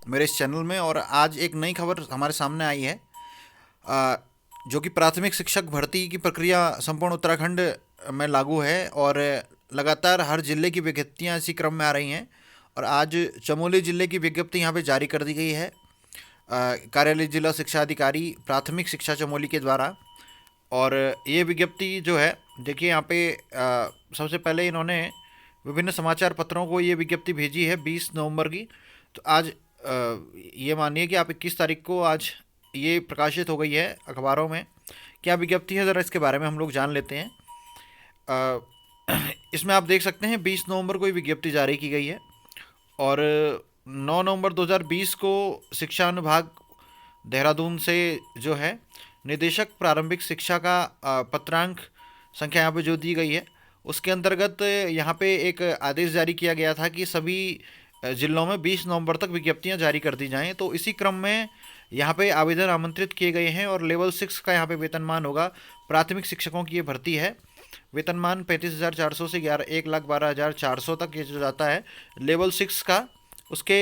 मेरे इस चैनल में। और आज एक नई खबर हमारे सामने आई है, अ, जो कि प्राथमिक शिक्षक भर्ती की प्रक्रिया संपूर्ण उत्तराखंड में लागू है। और लगातार हर जिले की विज्ञप्तियां इसी क्रम में आ रही हैं। और आज चमोली जिले की विज्ञप्ति यहाँ पे जारी कर दी गई है, कार्यालय जिला शिक्षा अधिकारी प्राथमिक शिक्षा चमोली के द्वारा। और ये विज्ञप्ति जो है, देखिए यहाँ पे सबसे पहले इन्होंने विभिन्न समाचार पत्रों को ये विज्ञप्ति भेजी है 20 नवंबर की। तो आज ये मानिए कि आप 21 तारीख को आज ये प्रकाशित हो गई है अखबारों में। क्या विज्ञप्ति है, ज़रा इसके बारे में हम लोग जान लेते हैं। अ, इसमें आप देख सकते हैं 20 नवंबर को ये विज्ञप्ति जारी की गई है। और 9 नवंबर 2020 को शिक्षा अनुभाग देहरादून से जो है निदेशक प्रारंभिक शिक्षा का पत्रांक संख्या यहाँ पे जो दी गई है, उसके अंतर्गत यहाँ पे एक आदेश जारी किया गया था कि सभी जिलों में 20 नवंबर तक विज्ञप्तियाँ जारी कर दी जाएं। तो इसी क्रम में यहाँ पे आवेदन आमंत्रित किए गए हैं। और लेवल 6 का यहाँ पे वेतनमान होगा। प्राथमिक शिक्षकों की ये भर्ती है। वेतनमान 35,400 से 1,12,400 तक ये जो जाता है लेवल 6 का। उसके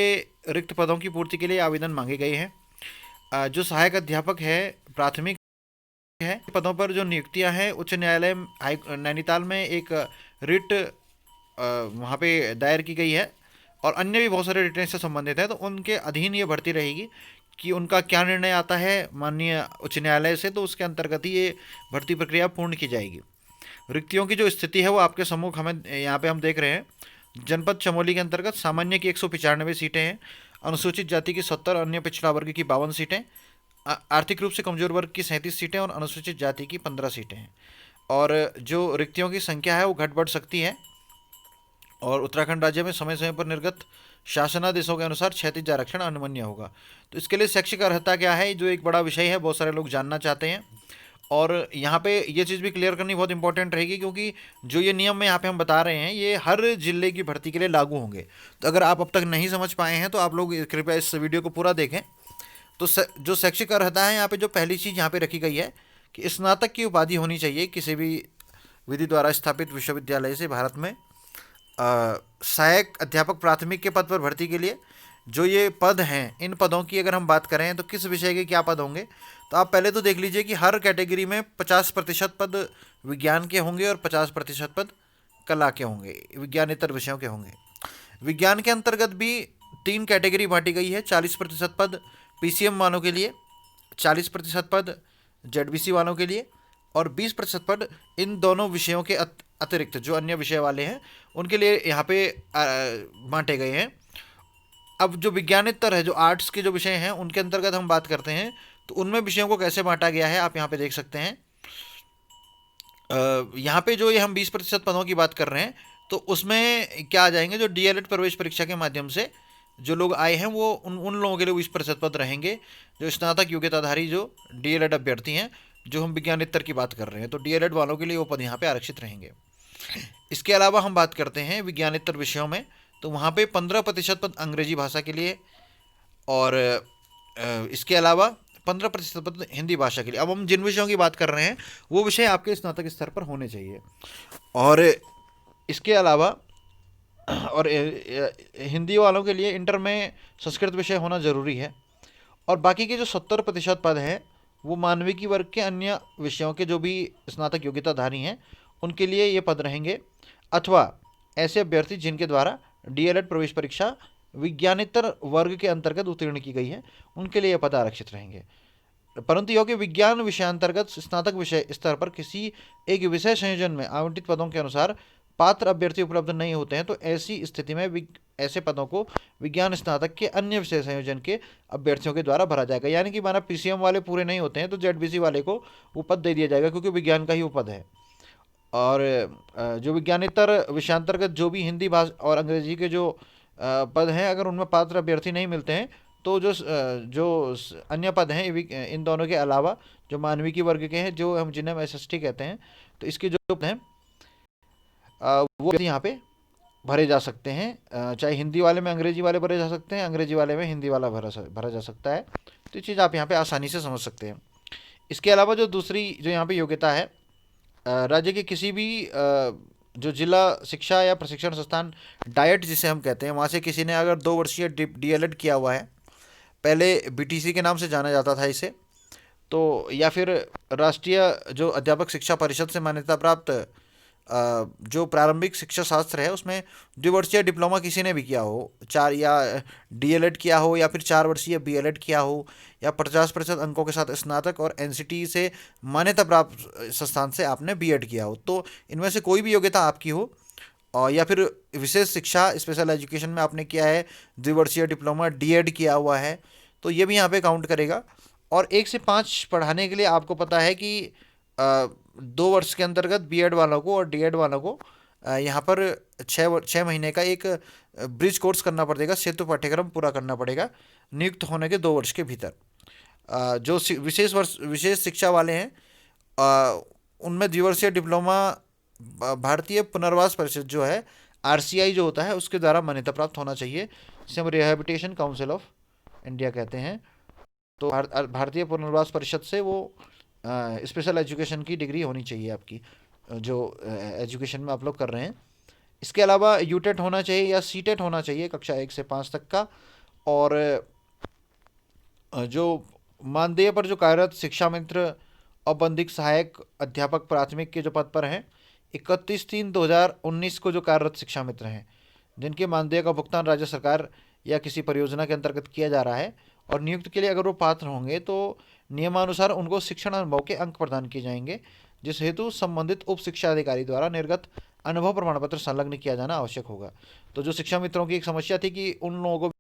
रिक्त पदों की पूर्ति के लिए आवेदन मांगे गए हैं। जो सहायक अध्यापक है प्राथमिक है, पदों पर जो नियुक्तियां हैं, उच्च न्यायालय नैनीताल में एक रिट वहाँ पे दायर की गई है। और अन्य भी बहुत सारे रिटें से संबंधित है, तो उनके अधीन ये भर्ती रहेगी कि उनका क्या निर्णय आता है माननीय उच्च न्यायालय से, तो उसके अंतर्गत ही ये भर्ती प्रक्रिया पूर्ण की जाएगी। रिक्तियों की जो स्थिति है वो आपके सम्मुख हमें यहाँ पे हम देख रहे हैं। जनपद चमोली के अंतर्गत सामान्य की 195 सीटें हैं, अनुसूचित जाति की 70, अन्य पिछड़ा वर्ग की 52 सीटें, आर्थिक रूप से कमजोर वर्ग की 37 सीटें और अनुसूचित जाति की 15 सीटें हैं। और जो रिक्तियों की संख्या है वो घट बढ़ सकती है। और उत्तराखंड राज्य में समय समय पर निर्गत शासनादेशों के अनुसार क्षैतिज आरक्षण अनुमन्य होगा। तो इसके लिए शैक्षिक अर्हता क्या है, जो एक बड़ा विषय है, बहुत सारे लोग जानना चाहते हैं। और यहाँ पे ये चीज़ भी क्लियर करनी बहुत इंपॉर्टेंट रहेगी, क्योंकि जो ये नियम में यहाँ पे हम बता रहे हैं ये हर जिले की भर्ती के लिए लागू होंगे। तो अगर आप अब तक नहीं समझ पाए हैं तो आप लोग कृपया इस वीडियो को पूरा देखें। तो जो शैक्षिक अर्हता है यहाँ पे, जो पहली चीज़ यहाँ पे रखी गई है कि स्नातक की उपाधि होनी चाहिए किसी भी विधि द्वारा स्थापित विश्वविद्यालय से भारत में। सहायक अध्यापक प्राथमिक के पद पर भर्ती के लिए जो ये पद हैं, इन पदों की अगर हम बात करें तो किस विषय के क्या पद होंगे, तो आप पहले तो देख लीजिए कि हर कैटेगरी में 50% पद विज्ञान के होंगे और 50% पद कला के होंगे, विज्ञानेतर विषयों के होंगे। विज्ञान के अंतर्गत भी 3 कैटेगरी बांटी गई है। 40% पद पीसीएम वालों के लिए, 40% पद जेडबीसी वालों के लिए, और 20% पद इन दोनों विषयों के अतिरिक्त जो अन्य विषय वाले हैं उनके लिए यहाँ पे बांटे गए हैं। अब जो विज्ञानेतर है, जो आर्ट्स के जो विषय हैं, उनके अंतर्गत हम बात करते हैं तो उनमें विषयों को कैसे बांटा गया है आप यहाँ पे देख सकते हैं। यहाँ पे जो ये हम 20% पदों की बात कर रहे हैं, तो उसमें क्या आ जाएंगे, जो डीएलएड प्रवेश परीक्षा के माध्यम से जो लोग आए हैं वो उन लोगों के लिए 20% पद रहेंगे। जो स्नातक योग्यताधारी जो डीएलएड अभ्यर्थी हैं, जो हम विज्ञानेतर की बात कर रहे हैं, तो डीएलएड वालों के लिए वो पद यहाँ पे आरक्षित रहेंगे। इसके अलावा हम बात करते हैं विज्ञानेतर विषयों में, तो वहाँ पे 15% पद अंग्रेजी भाषा के लिए, और इसके अलावा 15% पद हिंदी भाषा के लिए। अब हम जिन विषयों की बात कर रहे हैं वो विषय आपके स्नातक स्तर पर होने चाहिए। और इसके अलावा और हिंदी वालों के लिए इंटर में संस्कृत विषय होना ज़रूरी है। और बाकी के जो 70% पद हैं वो मानविकी वर्ग के अन्य विषयों के जो भी स्नातक योग्यताधारी हैं उनके लिए ये पद रहेंगे, अथवा ऐसे अभ्यर्थी जिनके द्वारा डीएलएड प्रवेश परीक्षा विज्ञानेतर वर्ग के अंतर्गत उत्तीर्ण की गई है, उनके लिए ये पद आरक्षित रहेंगे। परंतु यह कि विज्ञान विषयांतर्गत स्नातक विषय स्तर पर किसी एक विषय संयोजन में आवंटित पदों के अनुसार पात्र अभ्यर्थी उपलब्ध नहीं होते हैं, तो ऐसी स्थिति में ऐसे पदों को विज्ञान स्नातक के अन्य विषय संयोजन के अभ्यर्थियों के द्वारा भरा जाएगा। यानी कि माना पीसीएम वाले पूरे नहीं होते हैं तो जेडबीसी वाले को वो पद दे दिया जाएगा, क्योंकि विज्ञान का ही वो पद है। और जो विज्ञानेतर विषयांतर्गत जो भी हिंदी भाषा और अंग्रेजी के जो पद हैं, अगर उनमें पात्र अभ्यर्थी नहीं मिलते हैं तो अन्य पद हैं इन दोनों के अलावा, जो मानविकी वर्ग के हैं, जो हम जिन्हें हम एसएसटी कहते हैं, तो इसके जो पद हैं वो यहाँ पे भरे जा सकते हैं। चाहे हिंदी वाले में अंग्रेजी वाले भरे जा सकते हैं, अंग्रेजी वाले में हिंदी वाला भरा जा सकता है। तो ये चीज़ आप यहाँ पे आसानी से समझ सकते हैं। इसके अलावा जो दूसरी जो यहाँ पे योग्यता है, राज्य के किसी भी जो जिला शिक्षा या प्रशिक्षण संस्थान डाइट जिसे हम कहते हैं, वहाँ से किसी ने अगर 2 वर्षीय डीएलएड किया हुआ है पहले बीटीसी के नाम से जाना जाता था इसे। तो या फिर राष्ट्रीय जो अध्यापक शिक्षा परिषद से मान्यता प्राप्त जो प्रारंभिक शिक्षा शास्त्र है उसमें द्विवर्षीय डिप्लोमा किसी ने भी किया हो, चार या डीएलएड किया हो, या फिर 4 वर्षीय बीएलएड किया हो, या 50% अंकों के साथ स्नातक और एनसीटी से मान्यता प्राप्त संस्थान से आपने बीएड किया हो, तो इनमें से कोई भी योग्यता आपकी हो। और या फिर विशेष शिक्षा स्पेशल एजुकेशन में आपने किया है, द्विवर्षीय डिप्लोमा डीएड किया हुआ है, तो ये भी यहाँ पे काउंट करेगा। और 1 से 5 पढ़ाने के लिए आपको पता है कि 2 वर्ष के अंतर्गत बीएड वालों को और डीएड वालों को यहाँ पर 6 महीने का एक ब्रिज कोर्स करना पड़ेगा, सेतु पाठ्यक्रम पूरा करना पड़ेगा नियुक्त होने के 2 वर्ष के भीतर। जो विशेष शिक्षा वाले हैं उनमें द्विवर्षीय डिप्लोमा भारतीय पुनर्वास परिषद जो है, आरसीआई जो होता है, उसके द्वारा मान्यता प्राप्त होना चाहिए, जिसे हम रिहैबिलिटेशन काउंसिल ऑफ इंडिया कहते हैं। तो भारतीय पुनर्वास परिषद से वो स्पेशल एजुकेशन की डिग्री होनी चाहिए आपकी, जो एजुकेशन में आप लोग कर रहे हैं। इसके अलावा यूटेट होना चाहिए या सीटेट होना चाहिए कक्षा 1 से 5 तक का। और जो मानदेय पर जो कार्यरत शिक्षा मित्र औपबंधिक सहायक अध्यापक प्राथमिक के जो पद पर हैं, 31/3/2019 को जो कार्यरत शिक्षा मित्र हैं जिनके मानदेय का भुगतान राज्य सरकार या किसी परियोजना के अंतर्गत किया जा रहा है और नियुक्त के लिए अगर वो पात्र होंगे तो नियमानुसार उनको शिक्षण अनुभव के अंक प्रदान किए जाएंगे, जिस हेतु संबंधित उप शिक्षा अधिकारी द्वारा निर्गत अनुभव प्रमाण पत्र संलग्न किया जाना आवश्यक होगा। तो जो शिक्षा मित्रों की एक समस्या थी कि उन लोगों को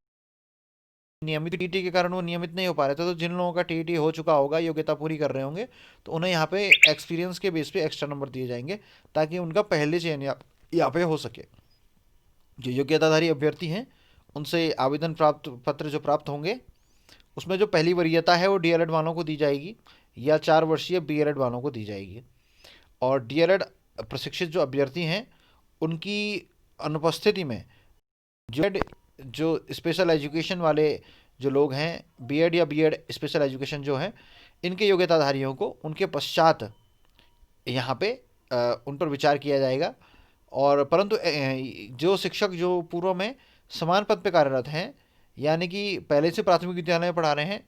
नियमित टीटी के कारण वो नियमित नहीं हो पा रहे थे, तो जिन लोगों का टीटी हो चुका होगा, योग्यता पूरी कर रहे होंगे, तो उन्हें यहाँ पे एक्सपीरियंस के बेस पे एक्स्ट्रा नंबर दिए जाएंगे ताकि उनका पहले चयन यहाँ पे हो सके। जो योग्यताधारी अभ्यर्थी हैं उनसे आवेदन प्राप्त पत्र जो प्राप्त होंगे उसमें जो पहली वरीयता है वो डीएलएड वालों को दी जाएगी या 4 वर्षीय बीएलएड वालों को दी जाएगी। और डीएलएड प्रशिक्षित जो अभ्यर्थी हैं उनकी अनुपस्थिति में जो स्पेशल एजुकेशन वाले जो लोग हैं, बीएड या बीएड स्पेशल एजुकेशन जो हैं, इनके योग्यताधारियों को उनके पश्चात यहाँ पे उन पर विचार किया जाएगा। और परंतु जो शिक्षक जो पूर्व में समान पद पे कार्यरत हैं, यानी कि पहले से प्राथमिक विद्यालय में पढ़ा रहे हैं,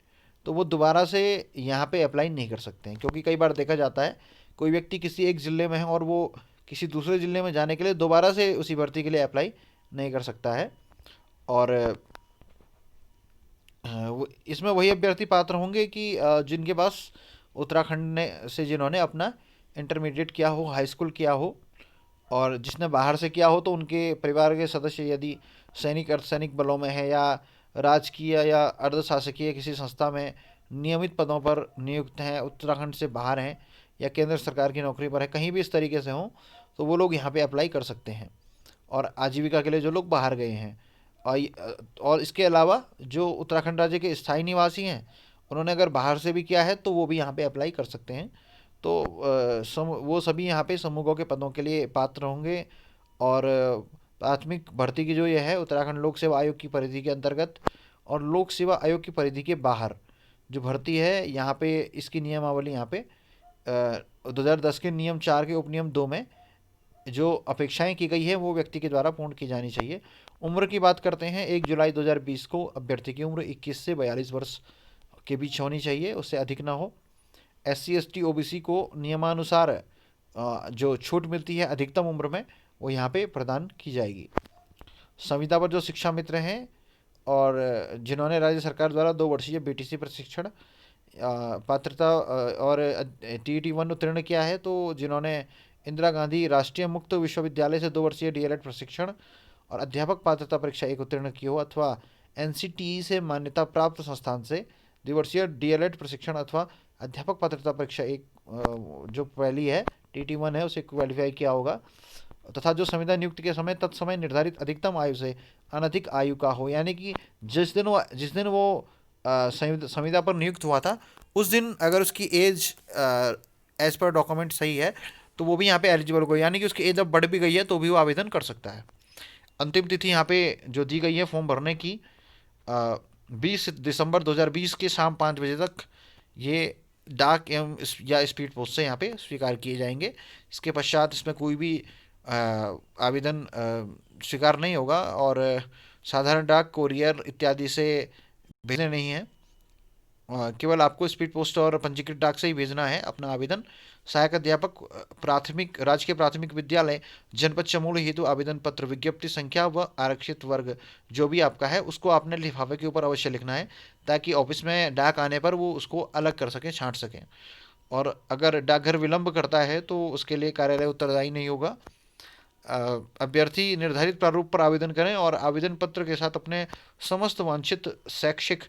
तो वो दोबारा से यहाँ पे अप्लाई नहीं कर सकते हैं, क्योंकि कई बार देखा जाता है कोई व्यक्ति किसी एक ज़िले में है और वो किसी दूसरे ज़िले में जाने के लिए दोबारा से उसी भर्ती के लिए अप्लाई नहीं कर सकता है। और इसमें वही अभ्यर्थी पात्र होंगे कि जिनके पास उत्तराखंड ने से जिन्होंने अपना इंटरमीडिएट किया हो, हाई स्कूल किया हो, और जिसने बाहर से किया हो तो उनके परिवार के सदस्य यदि सैनिक अर्धसैनिक बलों में है या राजकीय या अर्धशासकीय किसी संस्था में नियमित पदों पर नियुक्त हैं, उत्तराखंड से बाहर हैं या केंद्र सरकार की नौकरी पर है, कहीं भी इस तरीके से हों, तो वो लोग यहाँ पे अप्लाई कर सकते हैं। और आजीविका के लिए जो लोग बाहर गए हैं, और इसके अलावा जो उत्तराखंड राज्य के स्थायी निवासी हैं उन्होंने अगर बाहर से भी किया है तो वो भी यहाँ पे अप्लाई कर सकते हैं। तो वो सभी यहाँ पे समूहों के पदों के लिए पात्र होंगे। और प्राथमिक भर्ती की जो ये है उत्तराखंड लोक सेवा आयोग की परिधि के अंतर्गत और लोक सेवा आयोग की परिधि के बाहर जो भर्ती है, यहाँ पे इसकी नियमावली यहाँ पे 2010 के नियम 4 के उपनियम 2 में जो अपेक्षाएं की गई है वो व्यक्ति के द्वारा पूर्ण की जानी चाहिए। उम्र की बात करते हैं, 1 जुलाई 2020 को अभ्यर्थी की उम्र 21 से 42 वर्ष के बीच होनी चाहिए, उससे अधिक ना हो। SC ST OBC को नियमानुसार जो छूट मिलती है अधिकतम उम्र में वो यहाँ पे प्रदान की जाएगी। संविदा पर जो शिक्षा मित्र हैं और जिन्होंने राज्य सरकार द्वारा 2 वर्षीय बीटीसी प्रशिक्षण पात्रता और TET-1 उत्तीर्ण किया है, तो जिन्होंने इंदिरा गांधी राष्ट्रीय मुक्त विश्वविद्यालय से 2 वर्षीय डीएलएड प्रशिक्षण और अध्यापक पात्रता परीक्षा 1 उत्तीर्ण की हो, अथवा NCTE से मान्यता प्राप्त संस्थान से 2 वर्षीय डीएलएड प्रशिक्षण अथवा अध्यापक पात्रता परीक्षा 1 जो पहली है TET-1 है उसे क्वालिफाई किया होगा, तथा जो संविदा नियुक्ति के समय तत्समय निर्धारित अधिकतम आयु से अनधिक आयु का हो, यानी कि जिस दिन वो संविदा पर नियुक्त हुआ था उस दिन अगर उसकी एज एज पर डॉक्यूमेंट सही है तो वो भी यहाँ पे एलिजिबल होगा, यानी कि उसकी एज अब बढ़ भी गई है तो भी वो आवेदन कर सकता है। अंतिम तिथि यहाँ पे जो दी गई है फॉर्म भरने की 20 दिसंबर 2020 के शाम 5 बजे तक ये डाक एवं या स्पीड पोस्ट से यहाँ पे स्वीकार किए जाएंगे। इसके पश्चात इसमें कोई भी आवेदन स्वीकार नहीं होगा और साधारण डाक, कोरियर इत्यादि से भेजने नहीं है। केवल आपको स्पीड पोस्ट और पंजीकृत डाक से ही भेजना है अपना आवेदन। सहायक अध्यापक प्राथमिक राजकीय प्राथमिक विद्यालय जनपद चमोली हेतु आवेदन पत्र विज्ञप्ति संख्या व आरक्षित वर्ग जो भी आपका है उसको आपने लिफाफे के ऊपर अवश्य लिखना है, ताकि ऑफिस में डाक आने पर वो उसको अलग कर सकें, छांट सकें। और अगर डाकघर विलंब करता है तो उसके लिए कार्यालय उत्तरदायी नहीं होगा। अभ्यर्थी निर्धारित प्रारूप पर आवेदन करें और आवेदन पत्र के साथ अपने समस्त वांछित शैक्षिक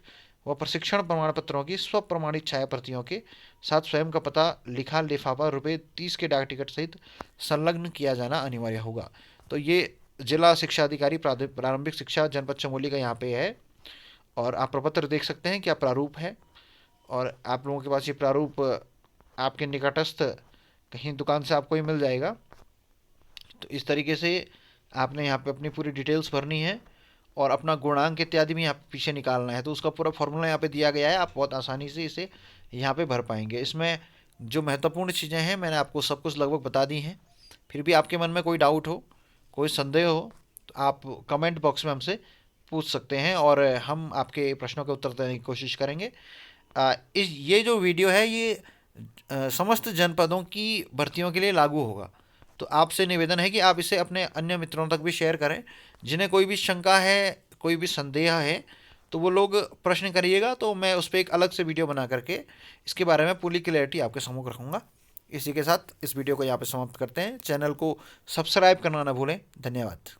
व प्रशिक्षण प्रमाण पत्रों की स्व प्रमाणित छाया प्रतियों के साथ स्वयं का पता लिखा लिफाफा ₹30 के डाक टिकट सहित संलग्न किया जाना अनिवार्य होगा। तो ये जिला शिक्षा अधिकारी प्रारंभिक शिक्षा जनपद चमोली का यहाँ पे है। और आप प्रपत्र देख सकते हैं क्या प्रारूप है, और आप लोगों के पास ये प्रारूप आपके निकटस्थ कहीं दुकान से आपको ही मिल जाएगा। तो इस तरीके से आपने यहाँ पे अपनी पूरी डिटेल्स भरनी है और अपना गुणांक इत्यादि भी यहाँ पे पीछे निकालना है। तो उसका पूरा फॉर्मूला यहाँ पे दिया गया है, आप बहुत आसानी से इसे यहाँ पे भर पाएंगे। इसमें जो महत्वपूर्ण चीज़ें हैं मैंने आपको सब कुछ लगभग बता दी हैं। फिर भी आपके मन में कोई डाउट हो, कोई संदेह हो, तो आप कमेंट बॉक्स में हमसे पूछ सकते हैं और हम आपके प्रश्नों के उत्तर देने की कोशिश करेंगे। ये जो वीडियो है ये समस्त जनपदों की भर्तियों के लिए लागू होगा। तो आपसे निवेदन है कि आप इसे अपने अन्य मित्रों तक भी शेयर करें, जिन्हें कोई भी शंका है, कोई भी संदेह है, तो वो लोग प्रश्न करिएगा, तो मैं उस पर एक अलग से वीडियो बना करके इसके बारे में पूरी क्लैरिटी आपके सम्मुख रखूँगा। इसी के साथ इस वीडियो को यहाँ पे समाप्त करते हैं। चैनल को सब्सक्राइब करना ना भूलें। धन्यवाद।